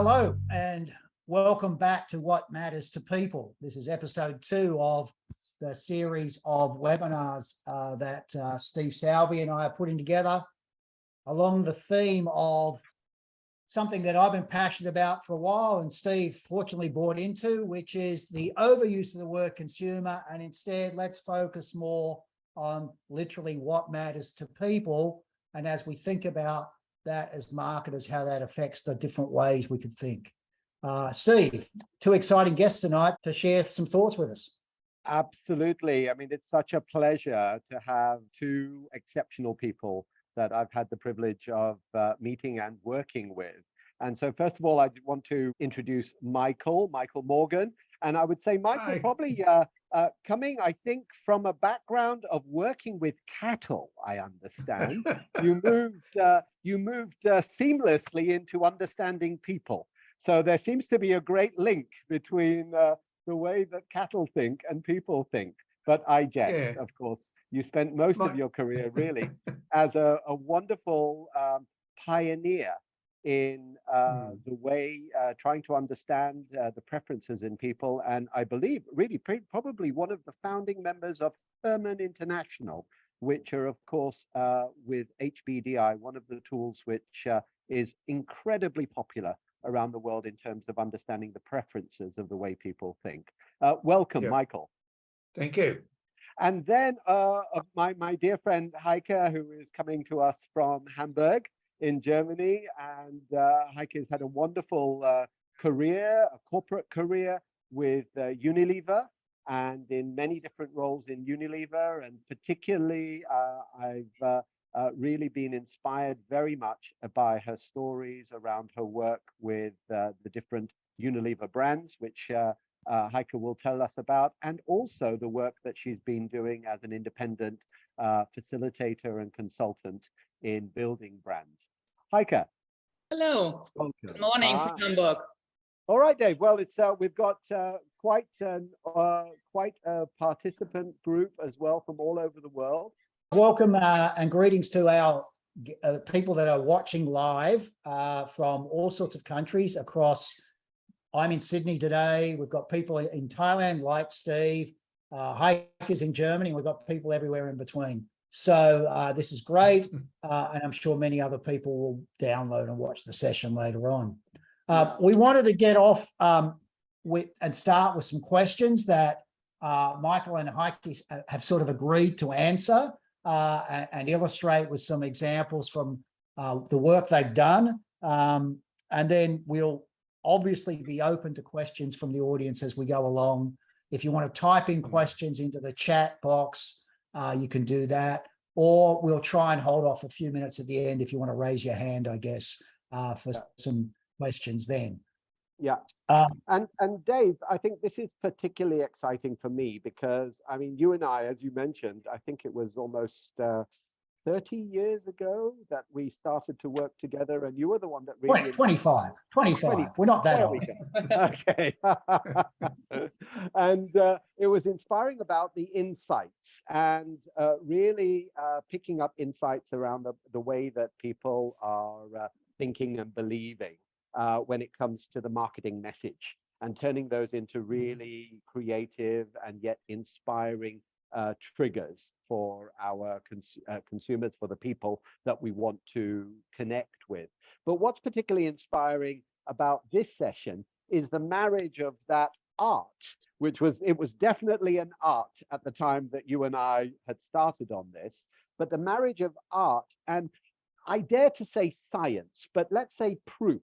Hello, and welcome back to What Matters to People. This is episode 2 of the series of webinars that Steve Sowerby and I are putting together along the theme of something that I've been passionate about for a while, and Steve fortunately bought into, which is the overuse of the word consumer. And instead, let's focus more on literally what matters to people. And as we think about that as marketers, how that affects the different ways we could think. Steve, 2 exciting guests tonight to share some thoughts with us. Absolutely. I mean, it's such a pleasure to have 2 exceptional people that I've had the privilege of meeting and working with. And so first of all, I want to introduce Michael Morgan. And I would say, Michael, Hi. probably coming, I think, from a background of working with cattle, I understand. You moved seamlessly into understanding people. So there seems to be a great link between the way that cattle think and people think. But I jest, of course. You spent most of your career really as a wonderful pioneer in the way trying to understand the preferences in people. And I believe really probably one of the founding members of Herman International, which are, of course, with HBDI, one of the tools which is incredibly popular around the world in terms of understanding the preferences of the way people think. Welcome, Michael. Thank you. And then my dear friend Heike, who is coming to us from Hamburg in Germany. And Heike has had a wonderful career, a corporate career with Unilever, and in many different roles in Unilever. And particularly, I've really been inspired very much by her stories around her work with the different Unilever brands, which Heike will tell us about, and also the work that she's been doing as an independent facilitator and consultant in building brands. Heike. Hello. Welcome. Good morning from Hamburg. All right, Dave. Well, it's we've got quite a participant group as well from all over the world. Welcome and greetings to our people that are watching live from all sorts of countries across. I'm in Sydney today. We've got people in Thailand like Steve. Heike is in Germany. We've got people everywhere in between. So this is great. And I'm sure many other people will download and watch the session later on. We wanted to get off and start with some questions that Michael and Heike have sort of agreed to answer and illustrate with some examples from the work they've done. And then we'll obviously be open to questions from the audience as we go along. If you want to type in questions into the chat box, you can do that, or we'll try and hold off a few minutes at the end if you want to raise your hand, I guess, for some questions then. Yeah. And Dave, I think this is particularly exciting for me because, I mean, you and I, as you mentioned, I think it was almost 30 years ago that we started to work together, and you were the one that really 25. We're not that old. Okay. And it was inspiring about the insights and really picking up insights around the way that people are thinking and believing when it comes to the marketing message, and turning those into really creative and yet inspiring triggers for our consumers, for the people that we want to connect with. But what's particularly inspiring about this session is the marriage of that art, which was definitely an art at the time that you and I had started on this, but the marriage of art and, I dare to say, science, but let's say proof.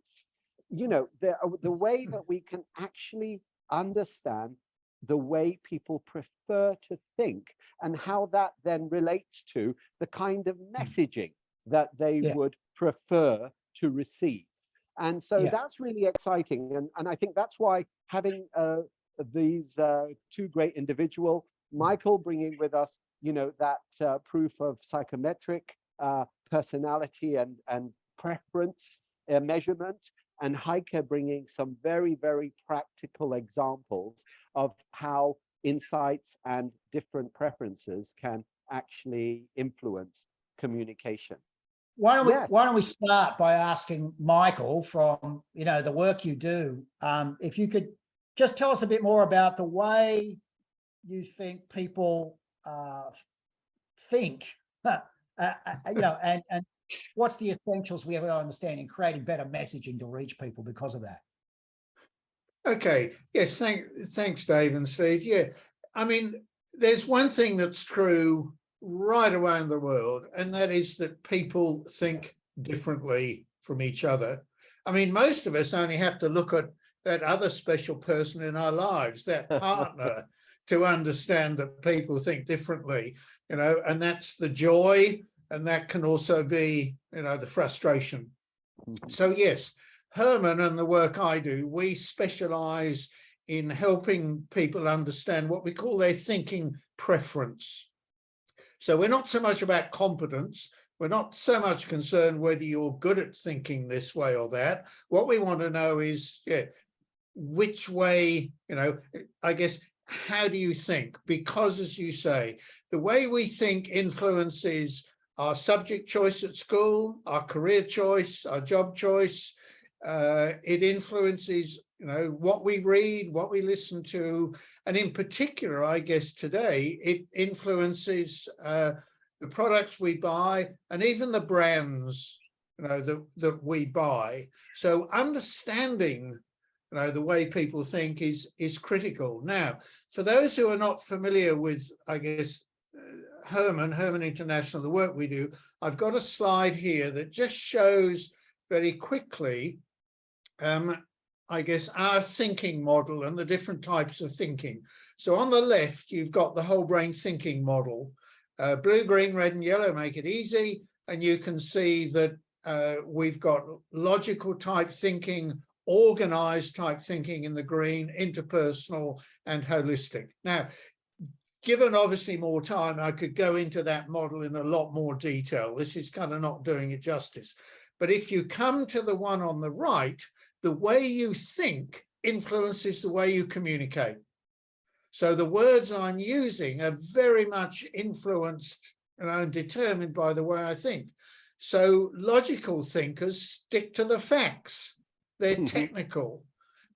You know, the way that we can actually understand the way people prefer to think and how that then relates to the kind of messaging that they would prefer to receive. And so that's really exciting. And I think that's why having these 2 great individuals, Michael bringing with us, you know, that proof of psychometric personality and preference measurement, and Heike bringing some very, very practical examples of how insights and different preferences can actually influence communication. Yes. why don't we start by asking Michael from, the work you do, if you could just tell us a bit more about the way you think people think, and what's the essentials we have to understand in creating better messaging to reach people because of that. Okay. Yes. Thanks, Dave and Steve. Yeah. I mean, there's one thing that's true right around the world, and that is that people think differently from each other. I mean, most of us only have to look at that other special person in our lives, that partner, to understand that people think differently, and that's the joy, and that can also be, the frustration. So yes, Herman and the work I do, we specialize in helping people understand what we call their thinking preference. So we're not so much about competence. We're not so much concerned whether you're good at thinking this way or that. What we want to know is, which way, I guess, how do you think? Because, as you say, the way we think influences our subject choice at school, our career choice, our job choice. It influences, what we read, what we listen to, and in particular, I guess today, it influences the products we buy and even the brands, that we buy. So understanding, the way people think is critical. Now, for those who are not familiar with, I guess, Herman International, the work we do, I've got a slide here that just shows very quickly, I guess, our thinking model and the different types of thinking. So on the left, you've got the whole brain thinking model. Blue, green, red, and yellow make it easy. And you can see that we've got logical type thinking, organized type thinking in the green, interpersonal, and holistic. Now, given obviously more time, I could go into that model in a lot more detail. This is kind of not doing it justice. But if you come to the one on the right, the way you think influences the way you communicate. So the words I'm using are very much influenced and determined by the way I think. So logical thinkers stick to the facts. They're technical.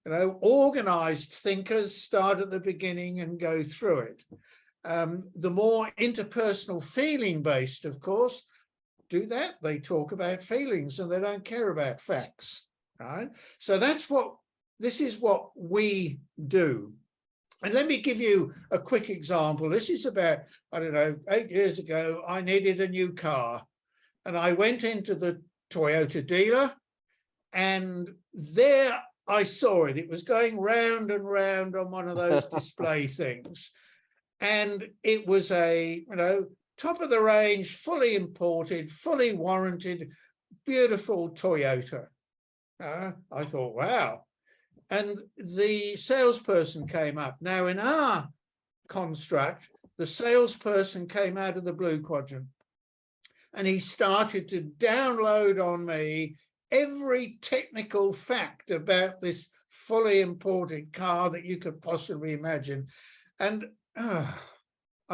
Organized thinkers start at the beginning and go through it. The more interpersonal feeling based, of course, do that. They talk about feelings and they don't care about facts, right? So this is what we do. And let me give you a quick example. This is about, 8 years ago, I needed a new car. And I went into the Toyota dealer and there I saw it. It was going round and round on one of those display things. And it was a, top of the range, fully imported, fully warranted, beautiful Toyota. I thought, wow. And the salesperson came up. Now, in our construct, the salesperson came out of the blue quadrant and he started to download on me every technical fact about this fully imported car that you could possibly imagine. And I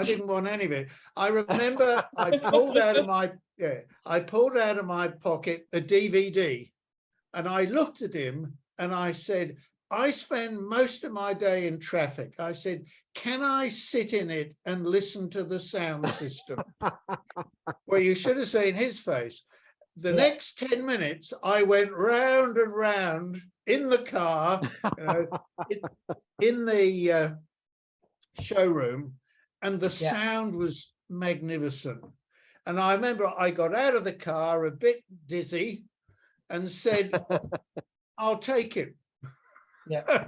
didn't want any of it. I remember I pulled out of my pocket a DVD and I looked at him and I said, I spend most of my day in traffic. I said, can I sit in it and listen to the sound system? Well, you should have seen his face. The next 10 minutes, I went round and round in the car, in the showroom, and the sound was magnificent. And I remember I got out of the car a bit dizzy and said, I'll take it. Yeah.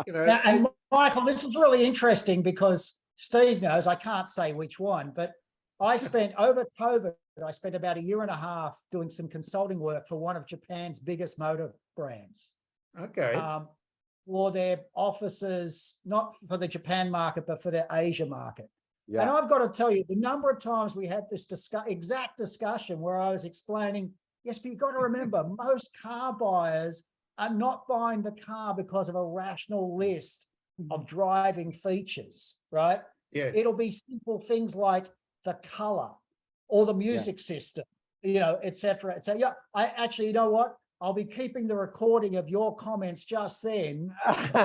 And Michael, this is really interesting because Steve knows, I can't say which one, but I spent over COVID, I spent about 1.5 years doing some consulting work for one of Japan's biggest motor brands. Okay. For their offices, not for the Japan market, but for their Asia market. Yeah. And I've got to tell you, the number of times we had this exact discussion where I was explaining, yes, but you've got to remember, most car buyers are not buying the car because of a rational list of driving features, right? Yeah. It'll be simple things like the color, or the music system, you know, etc. So yeah, I actually, you know what? I'll be keeping the recording of your comments just then.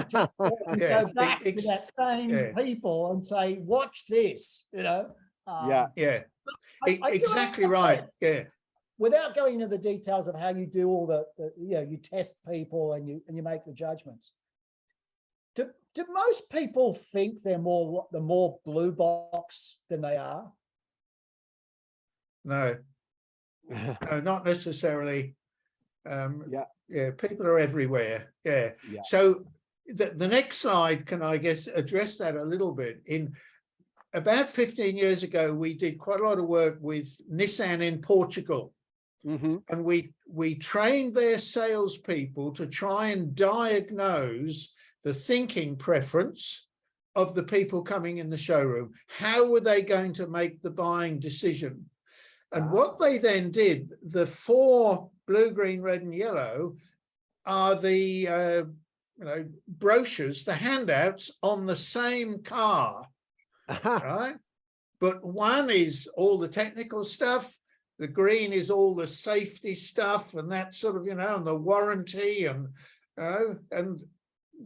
Just Yeah, go back to that same people and say, watch this, you know. Yeah. Yeah, I do exactly have- right. Yeah. Without going into the details of how you do all the you know, you test people and you make the judgments. Do most people think they're more blue box than they are? No, no, not necessarily. Yeah. People are everywhere. Yeah. Yeah. So the next slide can, I guess, address that a little bit. In about 15 years ago, we did quite a lot of work with Nissan in Portugal. And we trained their salespeople to try and diagnose the thinking preference of the people coming in the showroom. How were they going to make the buying decision? And what they then did, the 4 blue, green, red, and yellow are the brochures, the handouts on the same car, right? But one is all the technical stuff. The green is all the safety stuff and that sort of, and the warranty and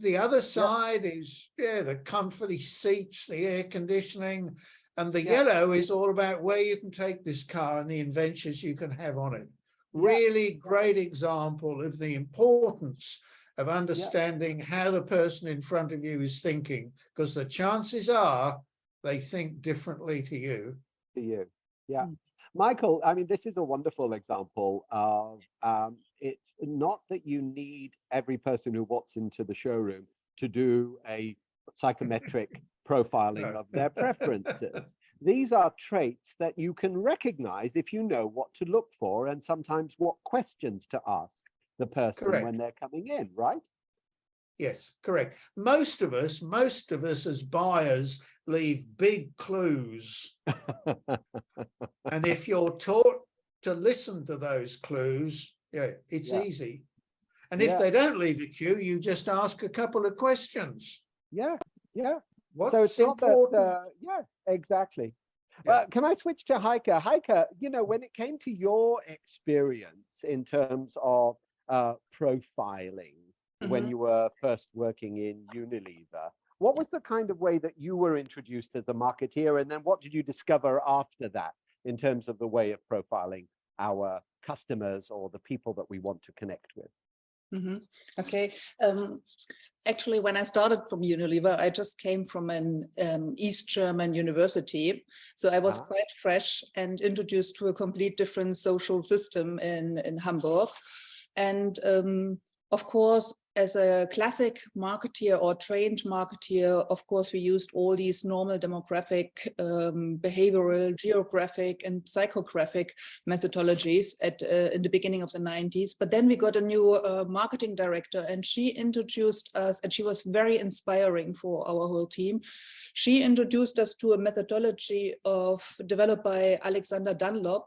the other side is, the comforty seats, the air conditioning, and the yellow is all about where you can take this car and the adventures you can have on it. Really great example of the importance of understanding how the person in front of you is thinking, because the chances are they think differently to you. Yeah. Michael, I mean, this is a wonderful example of it's not that you need every person who walks into the showroom to do a psychometric profiling of their preferences. These are traits that you can recognize if you know what to look for and sometimes what questions to ask the person when they're coming in, right? Yes, correct. Most of us as buyers leave big clues. And if you're taught to listen to those clues, it's easy. And if they don't leave a clue, you just ask a couple of questions. What's so it's important? Not that, exactly. Well, can I switch to Heike? Heike, when it came to your experience in terms of profiling, when you were first working in Unilever, what was the kind of way that you were introduced as a marketeer? And then what did you discover after that in terms of the way of profiling our customers or the people that we want to connect with? Okay. Actually, when I started from Unilever, I just came from an East German university. So I was quite fresh and introduced to a complete different social system in Hamburg. And of course, as a classic marketeer or trained marketeer, of course, we used all these normal demographic, behavioral, geographic, and psychographic methodologies in the beginning of the 90s. But then we got a new marketing director, and she introduced us, and she was very inspiring for our whole team. She introduced us to a methodology developed by Alexander Dunlop.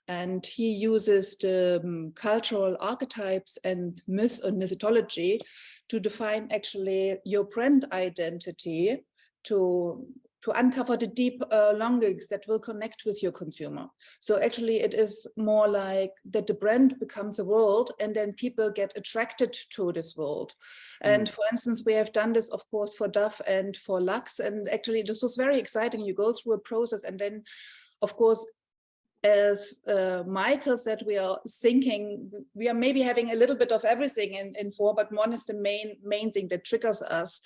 And he uses the cultural archetypes and myth and mythology to define actually your brand identity, to uncover the deep longings that will connect with your consumer. So actually it is more like that the brand becomes a world and then people get attracted to this world. And for instance, we have done this, of course, for Dove and for Lux. And actually this was very exciting. You go through a process and then, of course, as Michael said, we are thinking, we are maybe having a little bit of everything in four, but one is the main thing that triggers us.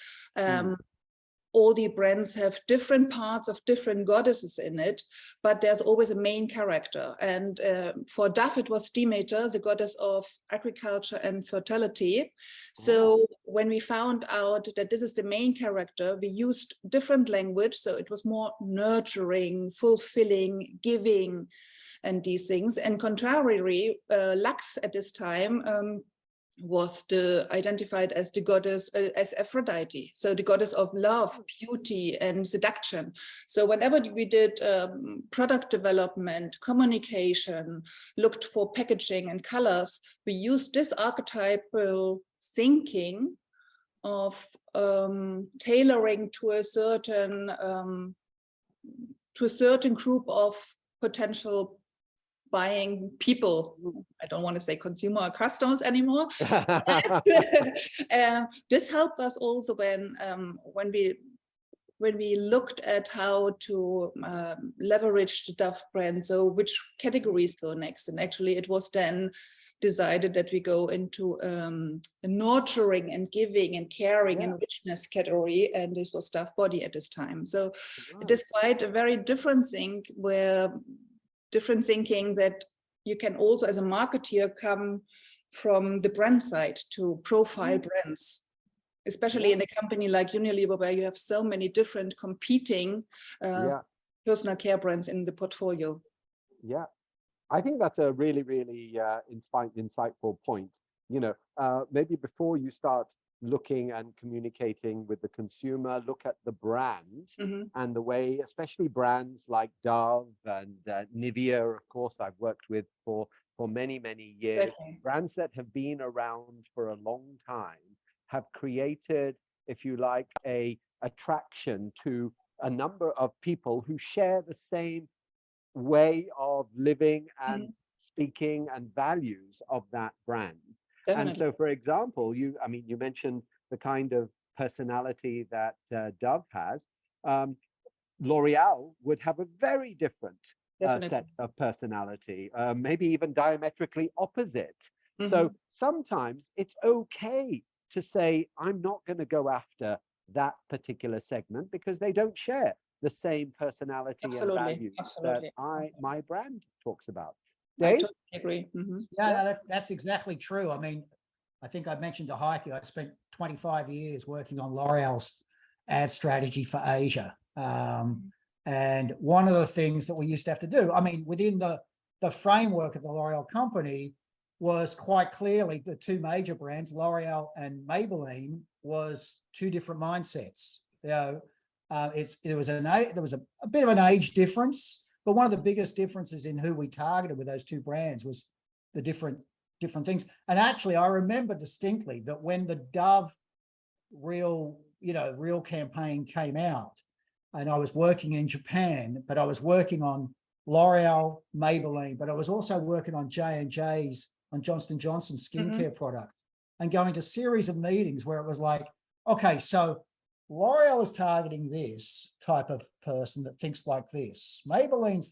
All the brands have different parts of different goddesses in it, but there's always a main character. And for Dove, it was Demeter, the goddess of agriculture and fertility. So when we found out that this is the main character, we used different language. So it was more nurturing, fulfilling, giving, and these things. And contrarily, Lux at this time was identified as the goddess, as Aphrodite, so the goddess of love, beauty, and seduction. So whenever we did product development, communication, looked for packaging and colors, we used this archetypal thinking of tailoring to a certain group of potential buying people. I don't want to say consumer or customers anymore. This helped us also when we looked at how to leverage the Dove brand, so which categories go next. And actually it was then decided that we go into a nurturing and giving and caring and richness category, and this was Dove Body at this time. So it is quite a very different thing, different thinking that you can also as a marketeer come from the brand side to profile brands, especially in a company like Unilever, where you have so many different competing personal care brands in the portfolio. Yeah, I think that's a really, really insightful point. You know, maybe before you start looking and communicating with the consumer, look at the brand and the way, especially brands like Dove and Nivea, of course, I've worked with for many, many years. Brands that have been around for a long time have created, if you like, a attraction to a number of people who share the same way of living and speaking and values of that brand. Definitely. And so, for example, you mentioned the kind of personality that Dove has. L'Oreal would have a very different set of personality, maybe even diametrically opposite. So sometimes it's okay to say, I'm not going to go after that particular segment because they don't share the same personality and values that my brand talks about. Dave? I totally agree. Yeah, no, that's exactly true. I mean, I think I mentioned to Heike, I spent 25 years working on L'Oreal's ad strategy for Asia. And one of the things that we used to have to do, I mean, within the framework of the L'Oreal company was quite clearly the two major brands, L'Oreal and Maybelline, was two different mindsets. You know, there was a bit of an age difference, but one of the biggest differences in who we targeted with those two brands was the different things. And actually, I remember distinctly that when the Dove real campaign came out, and I was working in Japan, but I was working on L'Oreal, Maybelline, but I was also working on J&J's, on Johnson & Johnson's skincare product, and going to a series of meetings where it was like, okay, so L'Oreal is targeting this type of person that thinks like this. Maybelline's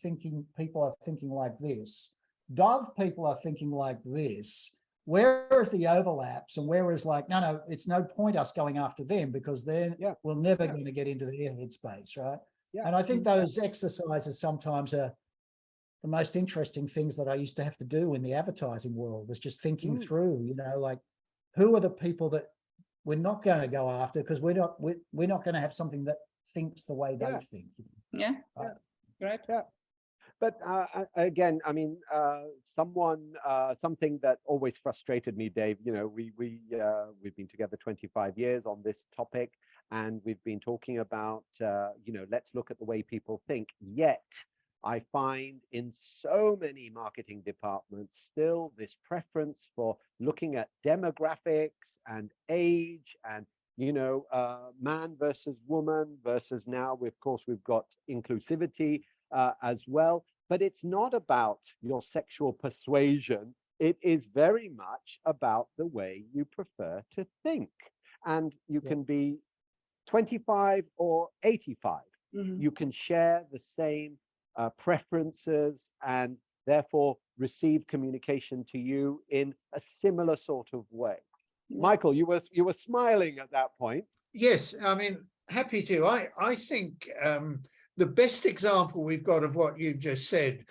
people are thinking like this. Dove people are thinking like this. Where is the overlaps, and where is like, no, it's no point us going after them because we're never going to get into their headspace, right? And I think those exercises sometimes are the most interesting things that I used to have to do in the advertising world, was just thinking through, you know, like, who are the people that we're not going to go after because we're not going to have something that thinks the way they think. Right. But again, I mean, something that always frustrated me, Dave. You know, we've been together 25 years on this topic, and we've been talking about, let's look at the way people think. Yet, I find in so many marketing departments still this preference for looking at demographics and age and, man versus woman versus now, of course, we've got inclusivity as well. But it's not about your sexual persuasion. It is very much about the way you prefer to think. And you can be 25 or 85. You can share the same preferences and therefore receive communication to you in a similar sort of way. Michael, you were smiling at that point. Yes, I mean, happy to. I think the best example we've got of what you've just said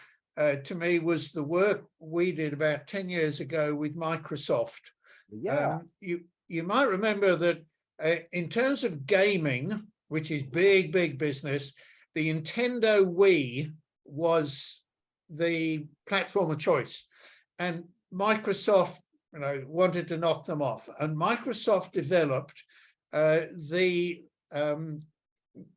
to me was the work we did about 10 years ago with Microsoft. You might remember that in terms of gaming, which is big business, the Nintendo Wii was the platform of choice, and Microsoft, wanted to knock them off. And Microsoft developed the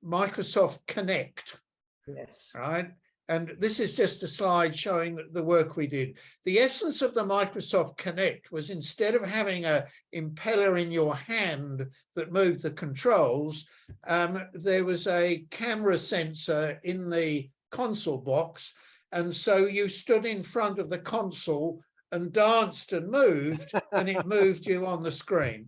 Microsoft Connect. Yes. Right. And this is just a slide showing the work we did. The essence of the Microsoft Connect was, instead of having a impeller in your hand that moved the controls, there was a camera sensor in the console box, And so you stood in front of the console and danced and moved, and it moved you on the screen.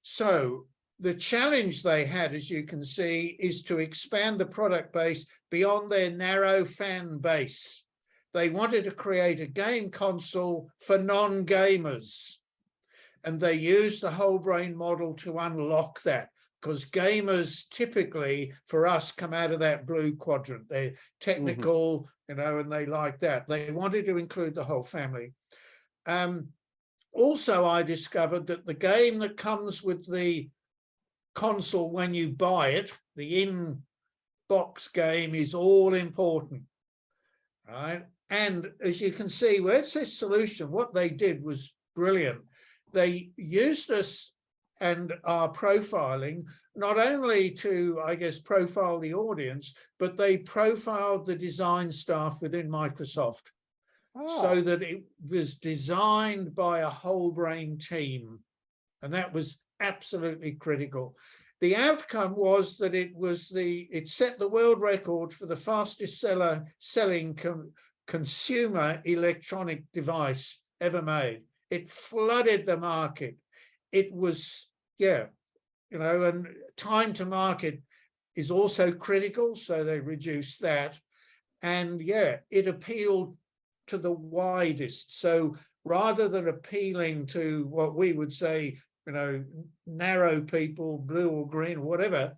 So the challenge they had, as you can see, is to expand the product base beyond their narrow fan base. They wanted to create a game console for non-gamers. And they used the whole brain model to unlock that, because gamers typically, for us, come out of that blue quadrant. They're technical, and they like that. They wanted to include the whole family. Also, I discovered that the game that comes with the console when you buy it, the in-box game, is all important, right? And as you can see, where it says solution, what they did was brilliant. They used us and our profiling not only to, I guess, profile the audience, but they profiled the design staff within Microsoft, so that it was designed by a whole brain team. And that was absolutely critical. The outcome was that it set the world record for the fastest selling consumer electronic device ever made. It flooded the market. It was, and time to market is also critical, so they reduced that. And it appealed to the widest. So rather than appealing to what we would say, narrow people, blue or green, or whatever,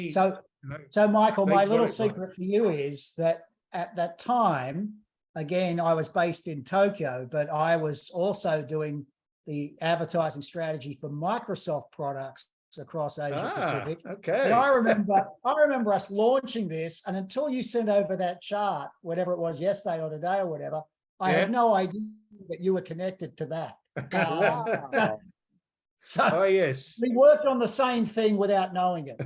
So Michael, my little got it secret right. for you is that at that time, again, I was based in Tokyo, but I was also doing the advertising strategy for Microsoft products across Asia Pacific. Okay. And I remember us launching this, and until you sent over that chart, whatever it was yesterday or today or whatever, I had no idea that you were connected to that. Wow. So Oh, yes. we worked on the same thing without knowing it.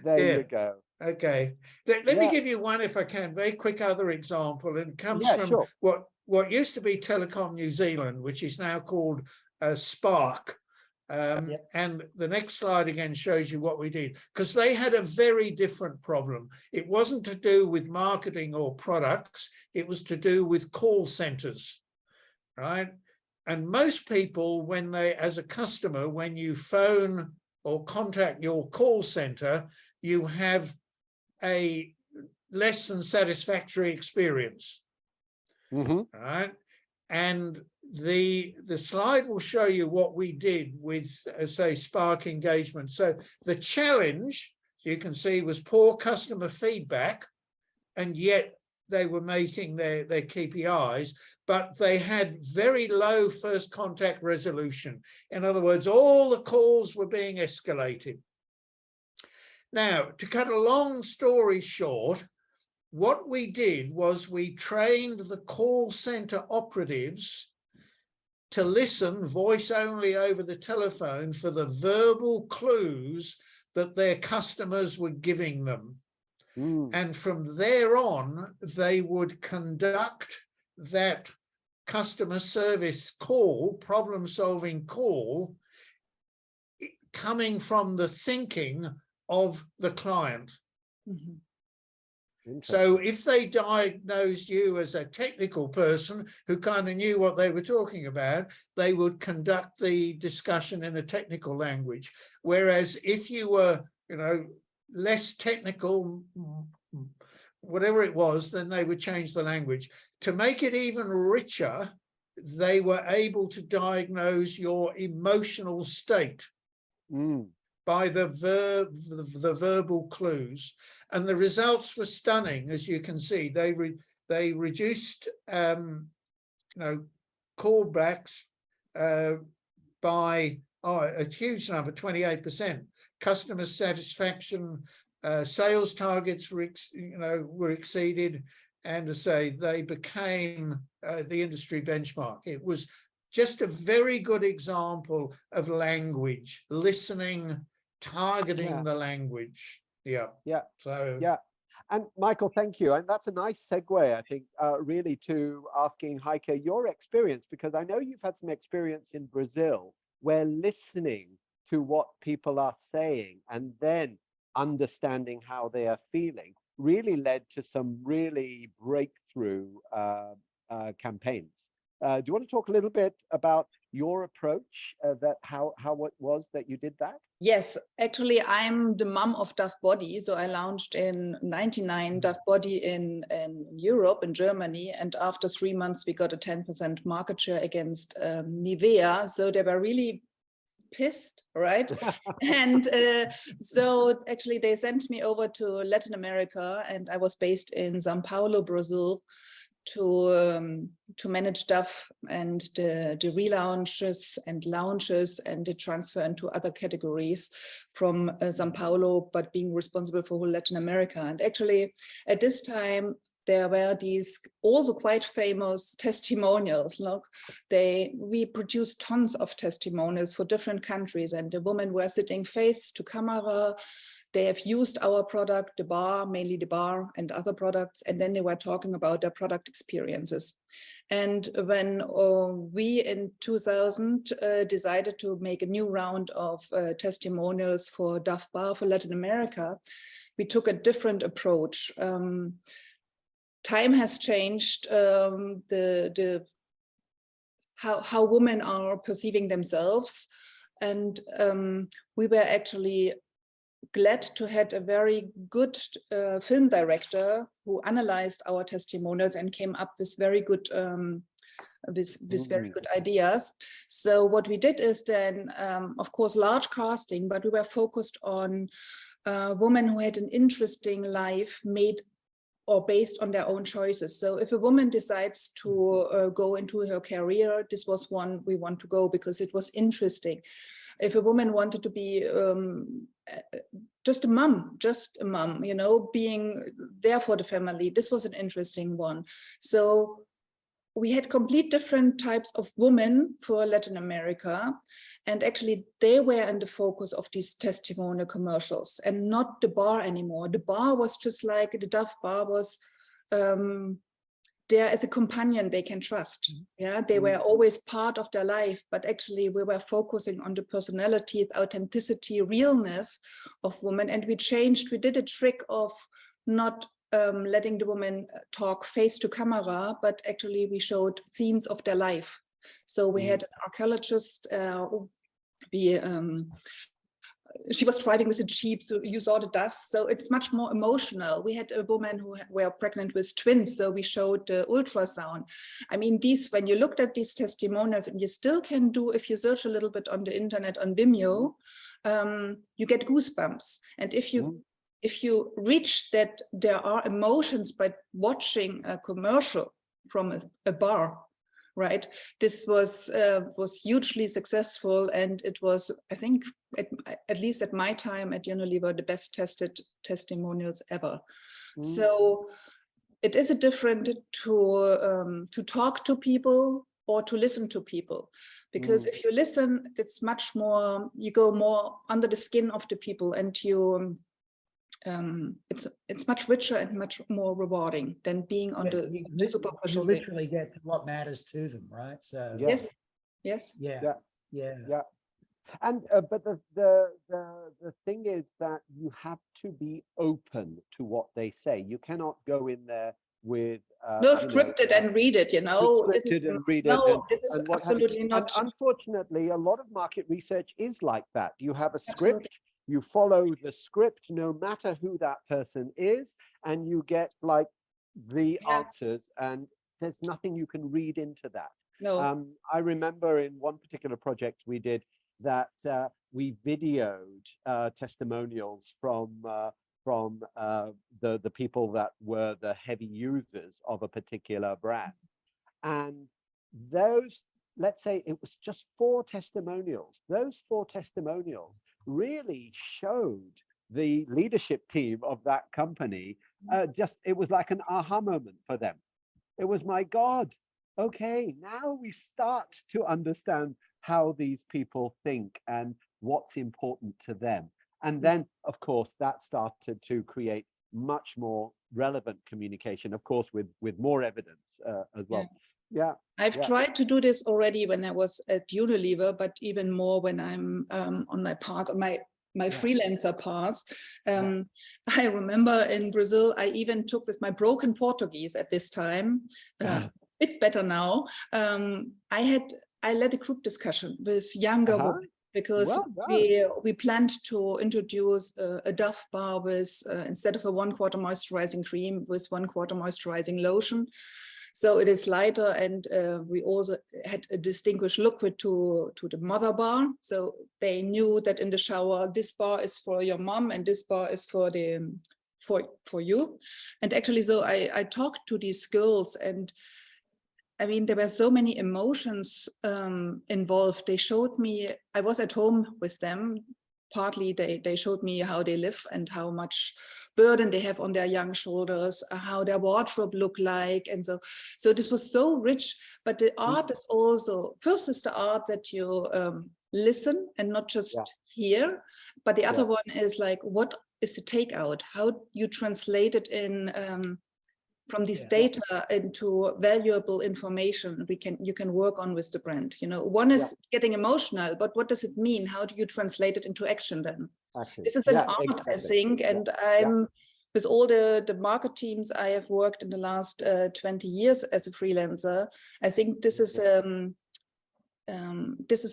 There you go. Okay. Let me give you one, if I can, very quick other example. And it comes from what used to be Telecom New Zealand, which is now called Spark. And the next slide again shows you what we did, because they had a very different problem. It wasn't to do with marketing or products. It was to do with call centers, right? And most people, when they, as a customer, when you phone or contact your call center, you have a less than satisfactory experience, right? And the slide will show you what we did with, say, Spark engagement. So the challenge, you can see, was poor customer feedback, and yet they were meeting their KPIs, but they had very low first contact resolution. In other words, all the calls were being escalated. Now, to cut a long story short, what we did was we trained the call center operatives to listen voice only over the telephone for the verbal clues that their customers were giving them. And from there on, they would conduct that customer service call, problem-solving call, coming from the thinking of the client. So if they diagnosed you as a technical person who kind of knew what they were talking about, they would conduct the discussion in a technical language. Whereas if you were, less technical, whatever it was, then they would change the language. To make it even richer, they were able to diagnose your emotional state by the verbal clues, and the results were stunning. As you can see, they reduced callbacks by a huge number, 28%. Customer satisfaction, sales targets were exceeded, and to say they became the industry benchmark. It was just a very good example of language, listening, targeting the language. And Michael, thank you. And that's a nice segue, I think, really to asking Heike your experience, because I know you've had some experience in Brazil where listening to what people are saying and then understanding how they are feeling really led to some really breakthrough campaigns. Do you want to talk a little bit about your approach, how it was that you did that? Yes, actually, I'm the mom of Dove Body. So I launched in '99 Dove Body in Europe, in Germany. And after 3 months, we got a 10% market share against Nivea. So they were really pissed, right? And so actually they sent me over to Latin America, and I was based in Sao Paulo, Brazil, to manage Dove and the relaunches and launches and the transfer into other categories from Sao Paulo, but being responsible for whole Latin America. And actually at this time, there were these also quite famous testimonials. Look, we produced tons of testimonials for different countries, and the women were sitting face to camera. They have used our product, the bar, mainly the bar and other products, and then they were talking about their product experiences. And when we in 2000 decided to make a new round of testimonials for Dove Bar for Latin America, we took a different approach. Time has changed how women are perceiving themselves, and we were actually glad to have a very good film director who analyzed our testimonials and came up with very good very good ideas. So what we did is then, of course, large casting, but we were focused on women who had an interesting life made or based on their own choices. So if a woman decides to go into her career, this was one we want to go because it was interesting. If a woman wanted to be just a mom, you know, being there for the family, this was an interesting one. So we had complete different types of women for Latin America. And actually they were in the focus of these testimonial commercials and not the bar anymore. The bar was just like the Dove Bar was there as a companion they can trust. Yeah, they were always part of their life, but actually we were focusing on the personality, authenticity, realness of women. And we did a trick of not letting the women talk face to camera, but actually we showed scenes of their life. So we had an archaeologist, she was driving with a jeep, so you saw the dust. So it's much more emotional. We had a woman who were pregnant with twins, so we showed the ultrasound. I mean, when you looked at these testimonials, and you still can do, if you search a little bit on the internet on Vimeo, you get goosebumps. And if you reach that there are emotions by watching a commercial from a bar, right? This was hugely successful, and it was, I think, at least at my time at Unilever, the best tested testimonials ever. So it is a different to talk to people or to listen to people, because if you listen, it's much more, you go more under the skin of the people, and you it's much richer and much more rewarding than being on the superficial. You literally get what matters to them, right? So yes. Yeah. And but the thing is that you have to be open to what they say. You cannot go in there with no scripted and read it, you know. This is absolutely not. And unfortunately, a lot of market research is like that. You have a script, you follow the script, no matter who that person is, and you get like the answers, and there's nothing you can read into that. No. I remember in one particular project we did that we videoed testimonials from the people that were the heavy users of a particular brand. And those, let's say it was just 4 testimonials. Those 4 testimonials really showed the leadership team of that company. It was like an aha moment for them. It was, my God, okay, now we start to understand how these people think and what's important to them. And then, of course, that started to create much more relevant communication, of course, with more evidence as well. Yeah. I've tried to do this already when I was at Unilever, but even more when I'm on my my freelancer pass. I remember in Brazil, I even took with my broken Portuguese at this time, bit better now. I led a group discussion with younger women because we planned to introduce a Dove bar with instead of a 1/4 moisturizing cream with 1/4 moisturizing lotion. So it is lighter, and we also had a distinguished liquid to the mother bar. So they knew that in the shower, this bar is for your mom and this bar is for the for you. And actually, so I talked to these girls, and I mean, there were so many emotions involved. They showed me, I was at home with them. Partly they showed me how they live and how much burden they have on their young shoulders, how their wardrobe look like. And so this was so rich, but the art is also, first is the art that you listen and not just hear, but the other one is like, what is the takeout? How you translate it in from this data into valuable information you can work on with the brand. You know, one is getting emotional, but what does it mean? How do you translate it into action then? This is an art, exactly. I think, and I'm with all the market teams I have worked in the last 20 years as a freelancer. I think this is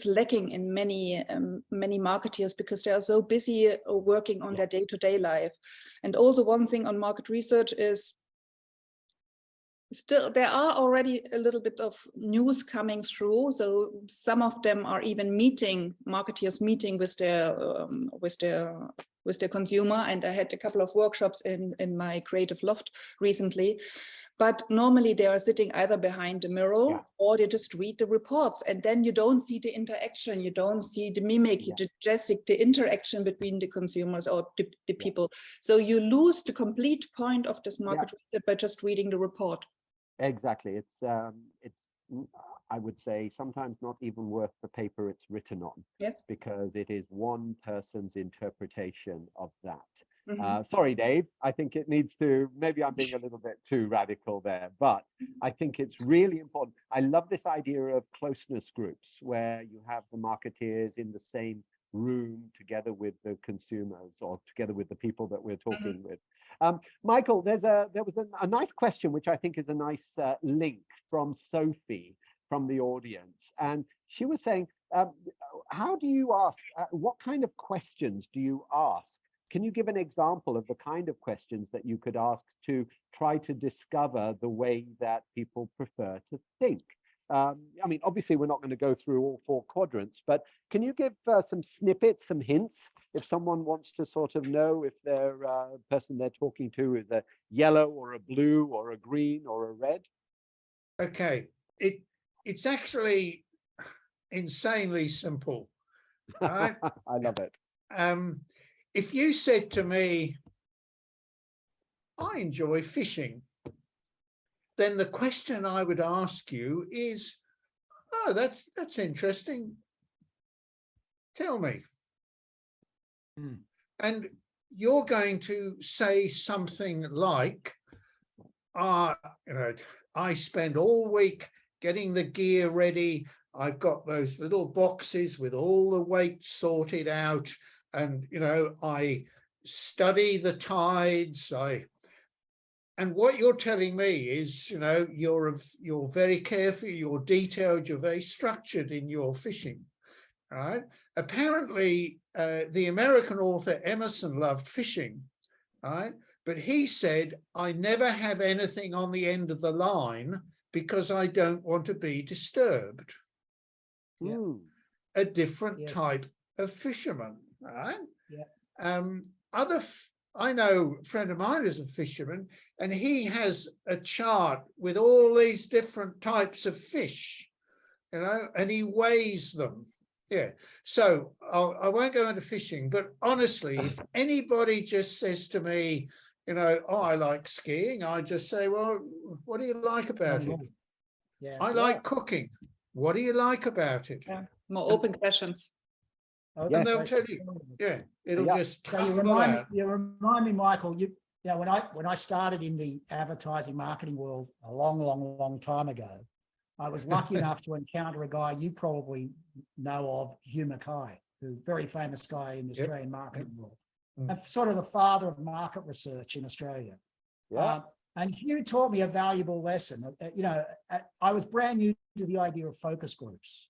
lacking in many marketeers because they are so busy working on their day-to-day life. And also one thing on market research is still there are already a little bit of news coming through. So some of them are even marketeers meeting with their consumer. And I had a couple of workshops in my creative loft recently. But normally they are sitting either behind the mirror or they just read the reports, and then you don't see the interaction, you don't see the mimic, the interaction between the consumers or the people. So you lose the complete point of this market research by just reading the report. Exactly. It's I would say sometimes not even worth the paper it's written on. Yes. Because it is one person's interpretation of that. Sorry, Dave, I think it needs to, maybe I'm being a little bit too radical there, but I think it's really important. I love this idea of closeness groups where you have the marketeers in the same room together with the consumers or together with the people that we're talking with. Michael, there was a nice question, which I think is a nice link from Sophie from the audience. And she was saying, how do you ask, what kind of questions do you ask? Can you give an example of the kind of questions that you could ask to try to discover the way that people prefer to think? I mean, obviously, we're not going to go through all 4 quadrants, but can you give some snippets, some hints, if someone wants to sort of know if their person they're talking to is a yellow or a blue or a green or a red? Okay, it's actually insanely simple. Right? I love it. If you said to me, I enjoy fishing, then the question I would ask you is, oh, that's interesting. Tell me. And you're going to say something like, I spend all week getting the gear ready. I've got those little boxes with all the weights sorted out. And, I study the tides. And what you're telling me is, you're very careful, you're detailed, you're very structured in your fishing, right? Apparently, the American author Emerson loved fishing, right? But he said, I never have anything on the end of the line because I don't want to be disturbed. A different type of fisherman, right? I know a friend of mine is a fisherman, and he has a chart with all these different types of fish, and he weighs them. So I won't go into fishing, but honestly, if anybody just says to me, oh, I like skiing, I just say, well, what do you like about it? I like cooking. What do you like about it? More open questions. And they'll tell you, it'll just tumble out. You remind me, Michael, when I started in the advertising marketing world a long time ago, I was lucky enough to encounter a guy you probably know of, Hugh McCaughan, who very famous guy in the Yep. Australian marketing world, Mm. and sort of the father of market research in Australia. Yeah. And Hugh taught me a valuable lesson. I was brand new to the idea of focus groups,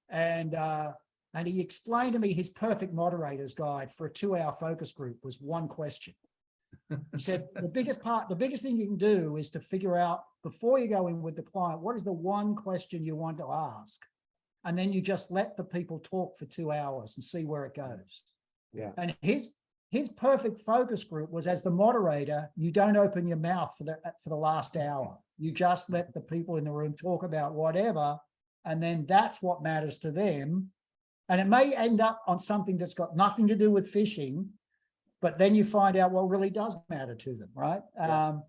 and he explained to me his perfect moderator's guide for a 2-hour focus group was one question. He said, the biggest thing you can do is to figure out before you go in with the client, what is the one question you want to ask? And then you just let the people talk for 2 hours and see where it goes. Yeah. And his perfect focus group was, as the moderator, you don't open your mouth for the last hour. You just let the people in the room talk about whatever, and then that's what matters to them. And it may end up on something that's got nothing to do with fishing, but then you find out what really does matter to them, right? Yeah.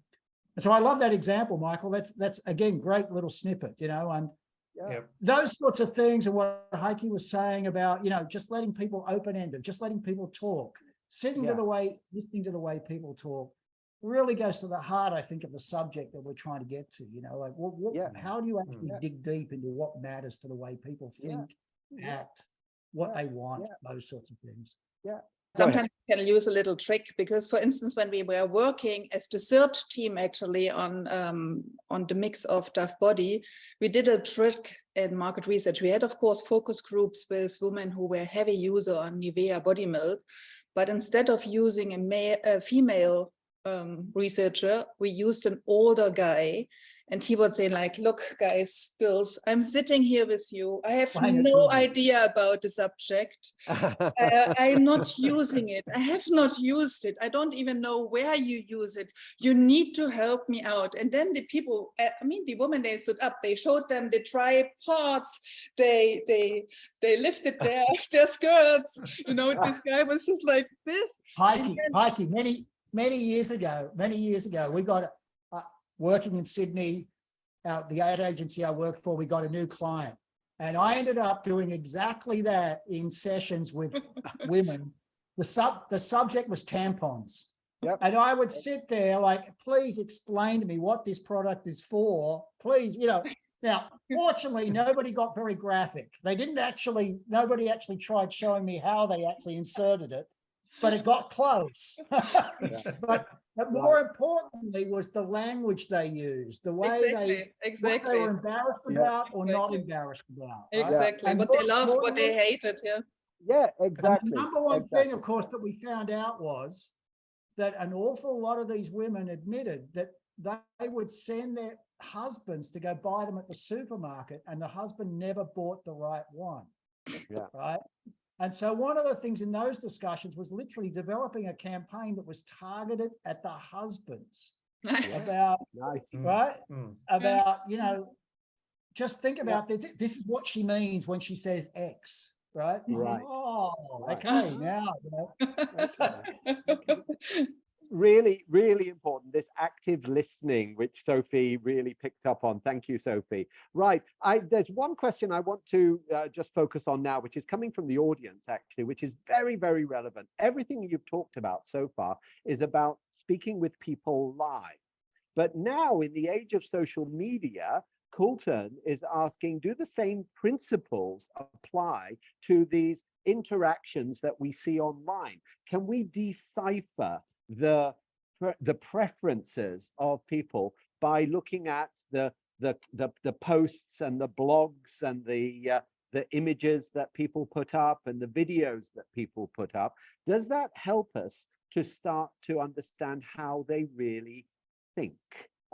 So I love that example, Michael. That's again, great little snippet, and Yeah. those sorts of things are what Heike was saying about, just letting people open-ended, just letting people talk, listening to the way people talk really goes to the heart, I think, of the subject that we're trying to get to, how do you actually dig deep into what matters to the way people think, act, what they want, those sorts of things. Yeah. Sometimes you can use a little trick because, for instance, when we were working as the third team actually on the mix of Tough Body, we did a trick in market research. We had, of course, focus groups with women who were heavy user on Nivea body milk, but instead of using a female researcher, we used an older guy. And he would say, like, look, guys, girls, I'm sitting here with you. I have no idea about the subject. I'm not using it. I have not used it. I don't even know where you use it. You need to help me out. And then the people, the women, they stood up, they showed them the tripods, they lifted their skirts. This guy was just like this. Heike, many years ago, we got working in Sydney, the ad agency I worked for, we got a new client. And I ended up doing exactly that in sessions with women. The subject was tampons. Yep. And I would sit there like, please explain to me what this product is for. Please, Now, fortunately, nobody got very graphic. Nobody actually tried showing me how they actually inserted it, but it got close. But more importantly was the language they used, the way what they were embarrassed about or not embarrassed about. Right? Exactly, And what they loved, what they hated, Yeah, exactly. And the number one thing, of course, that we found out was that an awful lot of these women admitted that they would send their husbands to go buy them at the supermarket, and the husband never bought the right one. Yeah. Right. And so one of the things in those discussions was literally developing a campaign that was targeted at the husbands about, right? About, just think about this. This is what she means when she says X, right? Right. Oh, okay, now. Really, really important, this active listening, which Sophie really picked up on. Thank you, Sophie. Right, there's one question I want to just focus on now, which is coming from the audience, actually, which is very, very relevant. Everything you've talked about so far is about speaking with people live. But now, in the age of social media, Coulton is asking, do the same principles apply to these interactions that we see online? Can we decipher the preferences of people by looking at the posts and the blogs and the images that people put up and the videos that people put up? Does that help us to start to understand how they really think,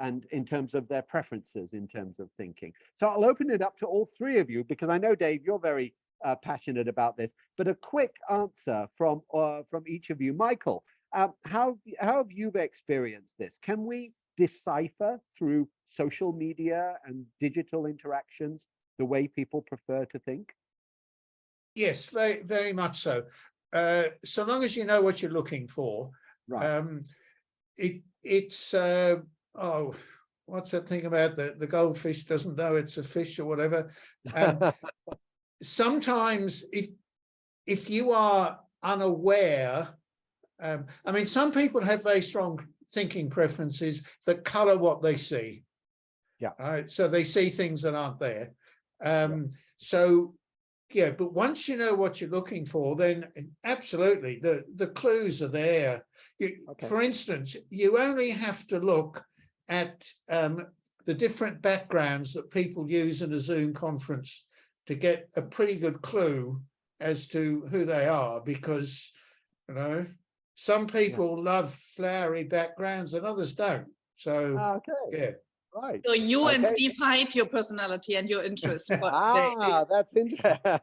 and in terms of their preferences in terms of thinking? So I'll open it up to all three of you, because I know, Dave, you're very passionate about this, but a quick answer from each of you. Michael, how have you experienced this? Can we decipher through social media and digital interactions the way people prefer to think? Yes, very, very much so. So long as you know what you're looking for. Right. It's what's that thing about the goldfish doesn't know it's a fish or whatever. Sometimes if you are unaware, some people have very strong thinking preferences that color what they see. Yeah. So they see things that aren't there. So yeah, but once you know what you're looking for, then absolutely the clues are there. For instance, you only have to look at the different backgrounds that people use in a Zoom conference to get a pretty good clue as to who they are, because, you know, some people love flowery backgrounds and others don't. So, yeah. Right. So you and Steve hide your personality and your interests. That's interesting.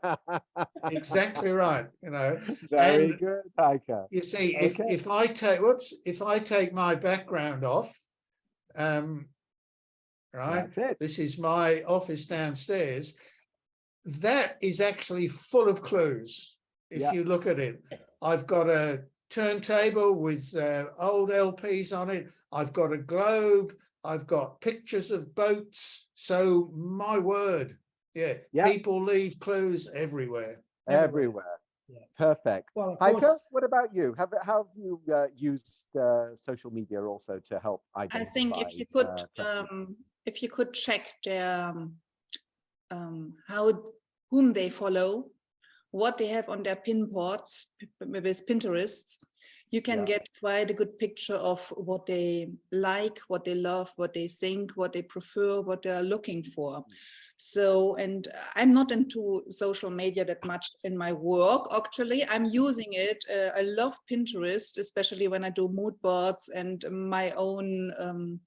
Exactly right. You know, Very and good, Heike. you see, if I take my background off, right, this is my office downstairs. That is actually full of clues. If you look at it, I've got a turntable with old LPs on it. I've got a globe. I've got pictures of boats. So my word, people leave clues everywhere. Everywhere. Yeah. Perfect. Well, Heike, what about you? Have you used social media also to help identify? I think if you could check their whom they follow, what they have on their pin boards with Pinterest, you can get quite a good picture of what they like, what they love, what they think, what they prefer, what they are looking for. So, and I'm not into social media that much in my work, actually. I'm using it. I love Pinterest, especially when I do mood boards and my own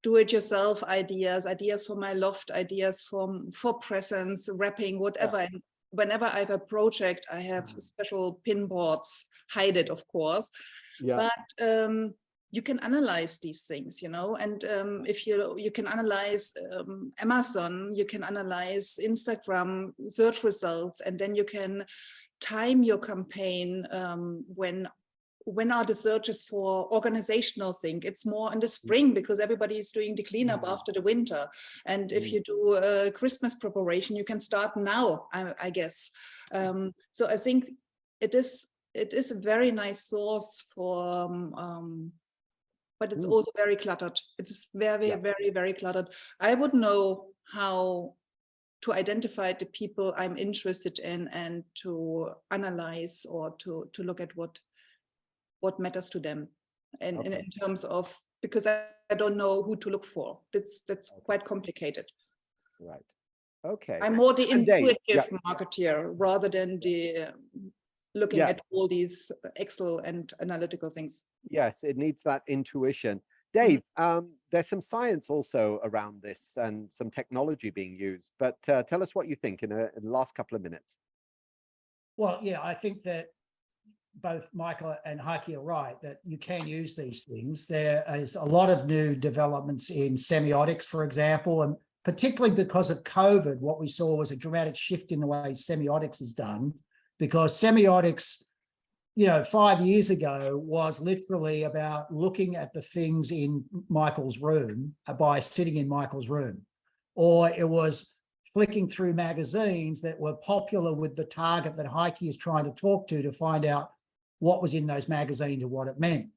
do-it-yourself ideas for my loft, ideas for presents, wrapping, whatever. And whenever I have a project, I have special pin boards, hide it, of course. But you can analyze these things, you know, and if you can analyze Amazon, you can analyze Instagram search results, and then you can time your campaign when are the searches for organizational thing. It's more in the spring because everybody is doing the cleanup after the winter. And if you do a Christmas preparation, you can start now, I guess. So I think it is a very nice source for, but it's also very cluttered. It's very, very, very cluttered. I would know how to identify the people I'm interested in and to analyze or to look at what matters to them, and in terms of, because I don't know who to look for. That's quite complicated. Right. Okay. I'm more the intuitive marketeer rather than the looking at all these Excel and analytical things. Yes, it needs that intuition. Dave, there's some science also around this and some technology being used, but tell us what you think in the last couple of minutes. Well, yeah, I think that both Michael and Heike are right, that you can use these things. There is a lot of new developments in semiotics, for example, and particularly because of COVID, what we saw was a dramatic shift in the way semiotics is done, because semiotics, 5 years ago was literally about looking at the things in Michael's room by sitting in Michael's room, or it was flicking through magazines that were popular with the target that Heike is trying to talk to find out what was in those magazines and what it meant.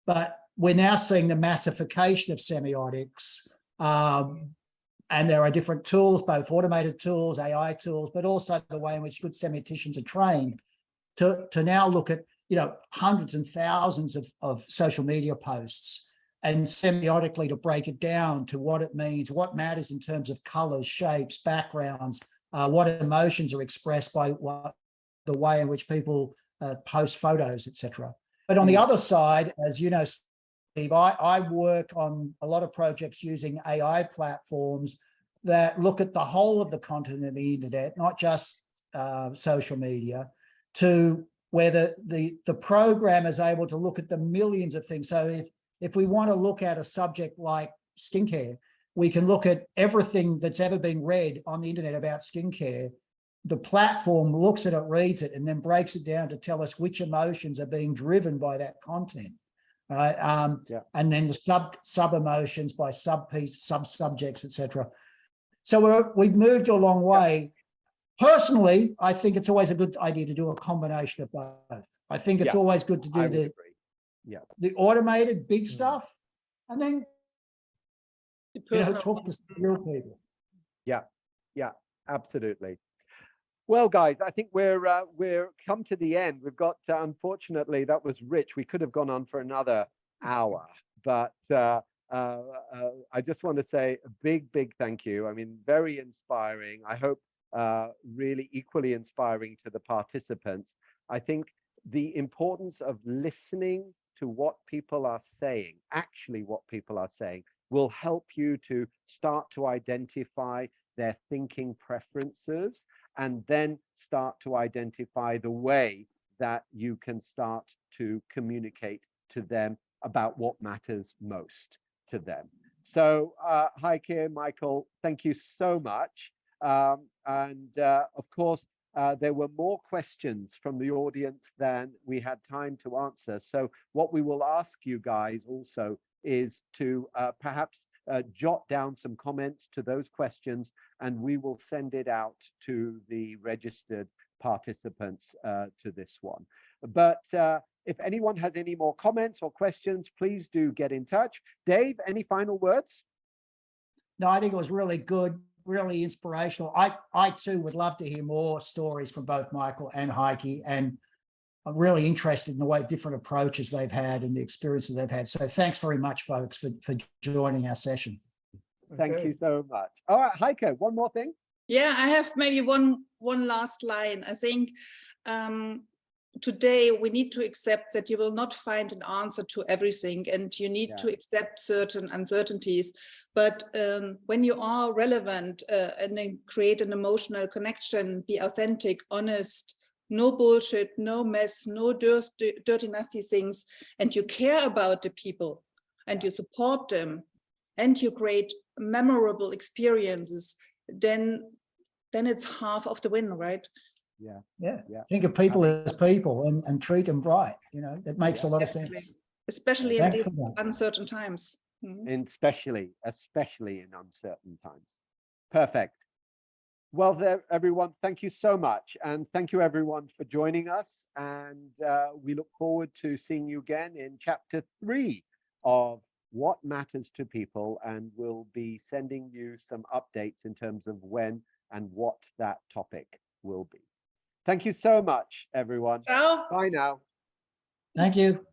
But we're now seeing the massification of semiotics, and there are different tools, both automated tools, AI tools, but also the way in which good semioticians are trained to now look at hundreds and thousands of social media posts and semiotically to break it down to what it means, what matters in terms of colors, shapes, backgrounds, what emotions are expressed by the way in which people post photos, etc. But on the other side, as you know, Steve, I work on a lot of projects using AI platforms that look at the whole of the content of the internet, not just social media, to where the program is able to look at the millions of things. So if we want to look at a subject like skincare, we can look at everything that's ever been read on the internet about skincare. The platform looks at it, reads it, and then breaks it down to tell us which emotions are being driven by that content, right? And then the sub emotions by sub-piece, sub-subjects, etc. So we've moved a long way. Personally, I think it's always a good idea to do a combination of both. I think it's always good to do the automated big stuff, and then talk to real people. Yeah. Absolutely. Well, guys, I think we're come to the end. We've got, unfortunately, that was rich. We could have gone on for another hour, but I just want to say a big thank you. I mean, very inspiring. I hope really equally inspiring to the participants. I think the importance of listening to what people are saying, actually what people are saying, will help you to start to identify their thinking preferences, and then start to identify the way that you can start to communicate to them about what matters most to them. So Heike, Michael, thank you so much. Of course, there were more questions from the audience than we had time to answer. So what we will ask you guys also is to perhaps jot down some comments to those questions, and we will send it out to the registered participants to this one. But if anyone has any more comments or questions, please do get in touch. Dave, any final words? No, I think it was really good, really inspirational. I too would love to hear more stories from both Michael and Heike, and I'm really interested in the way different approaches they've had and the experiences they've had. So thanks very much, folks, for joining our session. Thank you so much. All right, Heike, one more thing. Yeah, I have maybe one last line. I think today we need to accept that you will not find an answer to everything, and you need to accept certain uncertainties. But when you are relevant and then create an emotional connection, be authentic, honest, no bullshit, no mess, no dirty, nasty things, and you care about the people and you support them and you create memorable experiences, then it's half of the win, right? Yeah. Think of people as people and treat them right. You know, it makes a lot of sense. Especially in these uncertain times. Especially in uncertain times. Perfect. Well, there, everyone, thank you so much. And thank you, everyone, for joining us. And we look forward to seeing you again in chapter 3 of What Matters to People. And we'll be sending you some updates in terms of when and what that topic will be. Thank you so much, everyone. Ciao. Bye now. Thank you.